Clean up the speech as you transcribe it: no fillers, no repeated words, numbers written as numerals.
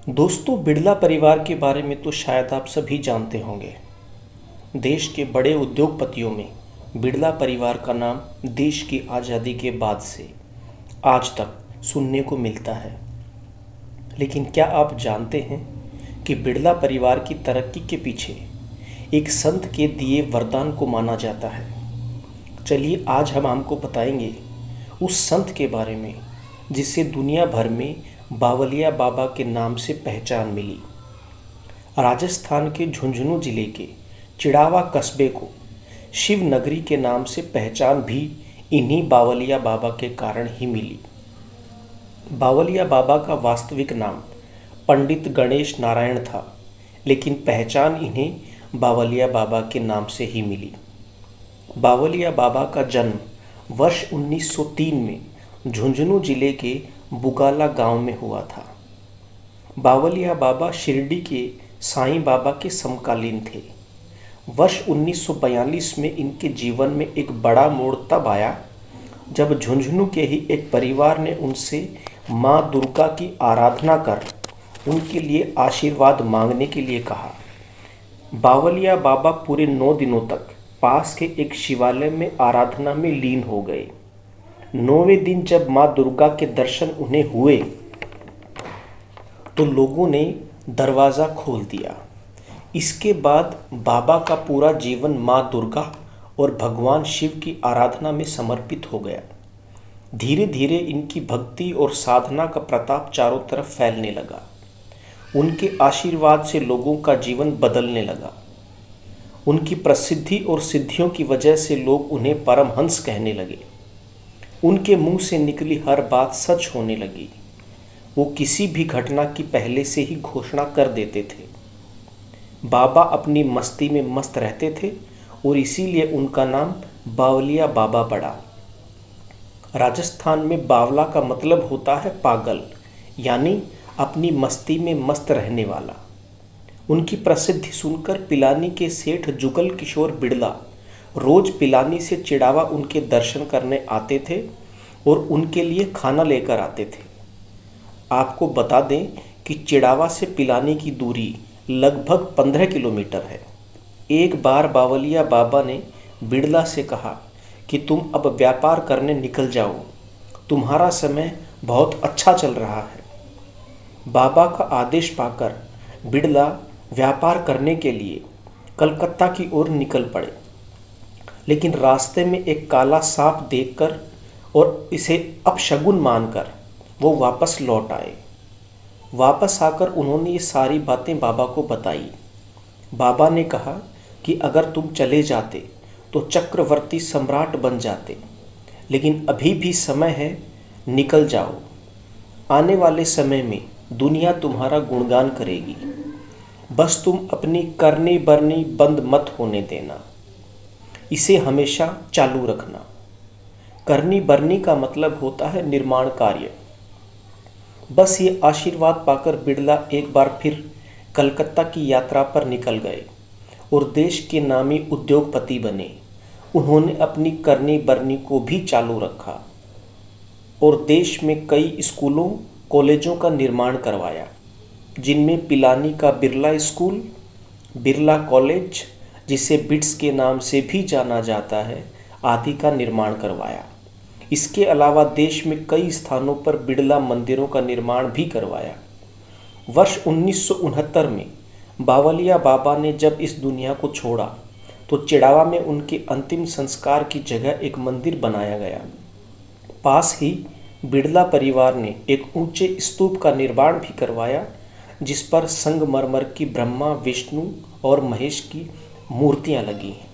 दोस्तों, बिड़ला परिवार के बारे में तो शायद आप सभी जानते होंगे। देश के बड़े उद्योगपतियों में बिड़ला परिवार का नाम देश की आज़ादी के बाद से आज तक सुनने को मिलता है। लेकिन क्या आप जानते हैं कि बिड़ला परिवार की तरक्की के पीछे एक संत के दिए वरदान को माना जाता है। चलिए आज हम आपको बताएंगे उस संत के बारे में जिसे दुनिया भर में बावलिया बाबा के नाम से पहचान मिली। राजस्थान के झुंझुनू जिले के चिड़ावा कस्बे को शिव नगरी के नाम से पहचान भी इन्हीं बावलिया बाबा के कारण ही मिली। बावलिया बाबा का वास्तविक नाम पंडित गणेश नारायण था, लेकिन पहचान इन्हें बावलिया बाबा के नाम से ही मिली। बावलिया बाबा का जन्म वर्ष 1903 में झुंझुनू जिले के बुगाला गांव में हुआ था। बावलिया बाबा शिरडी के साईं बाबा के समकालीन थे। वर्ष 1942 में इनके जीवन में एक बड़ा मोड़ तब आया जब झुंझुनू के ही एक परिवार ने उनसे माँ दुर्गा की आराधना कर उनके लिए आशीर्वाद मांगने के लिए कहा। बावलिया बाबा पूरे 9 दिनों तक पास के एक शिवालय में आराधना में लीन हो गए। 9वें दिन जब माँ दुर्गा के दर्शन उन्हें हुए तो लोगों ने दरवाज़ा खोल दिया। इसके बाद बाबा का पूरा जीवन माँ दुर्गा और भगवान शिव की आराधना में समर्पित हो गया। धीरे धीरे इनकी भक्ति और साधना का प्रताप चारों तरफ फैलने लगा। उनके आशीर्वाद से लोगों का जीवन बदलने लगा। उनकी प्रसिद्धि और सिद्धियों की वजह से लोग उन्हें परमहंस कहने लगे। उनके मुंह से निकली हर बात सच होने लगी। वो किसी भी घटना की पहले से ही घोषणा कर देते थे। बाबा अपनी मस्ती में मस्त रहते थे और इसीलिए उनका नाम बावलिया बाबा पड़ा। राजस्थान में बावला का मतलब होता है पागल, यानी अपनी मस्ती में मस्त रहने वाला। उनकी प्रसिद्धि सुनकर पिलानी के सेठ जुगल किशोर बिड़ला रोज पिलानी से चिड़ावा उनके दर्शन करने आते थे और उनके लिए खाना लेकर आते थे। आपको बता दें कि चिड़ावा से पिलानी की दूरी लगभग 15 किलोमीटर है। एक बार बावलिया बाबा ने बिड़ला से कहा कि तुम अब व्यापार करने निकल जाओ, तुम्हारा समय बहुत अच्छा चल रहा है। बाबा का आदेश पाकर बिड़ला व्यापार करने के लिए कलकत्ता की ओर निकल पड़े। लेकिन रास्ते में एक काला सांप देखकर और इसे अपशगुन मानकर वो वापस लौट आए। वापस आकर उन्होंने ये सारी बातें बाबा को बताई। बाबा ने कहा कि अगर तुम चले जाते तो चक्रवर्ती सम्राट बन जाते, लेकिन अभी भी समय है, निकल जाओ। आने वाले समय में दुनिया तुम्हारा गुणगान करेगी। बस तुम अपनी करनी बरनी बंद मत होने देना, इसे हमेशा चालू रखना। करनी बरनी का मतलब होता है निर्माण कार्य। बस ये आशीर्वाद पाकर बिड़ला एक बार फिर कलकत्ता की यात्रा पर निकल गए और देश के नामी उद्योगपति बने। उन्होंने अपनी करनी बरनी को भी चालू रखा और देश में कई स्कूलों कॉलेजों का निर्माण करवाया, जिनमें पिलानी का बिरला स्कूल, बिरला कॉलेज, जिसे बिट्स के नाम से भी जाना जाता है, आदि का निर्माण करवाया। इसके अलावा देश में कई स्थानों पर बिड़ला मंदिरों का निर्माण भी करवाया। वर्ष 1969 में बावलिया बाबा ने जब इस दुनिया को छोड़ा तो चिड़ावा में उनके अंतिम संस्कार की जगह एक मंदिर बनाया गया। पास ही बिड़ला परिवार ने एक ऊंचे स्तूप का निर्माण भी करवाया, जिस पर संगमरमर की ब्रह्मा, विष्णु और महेश की मूर्तियां लगी हैं।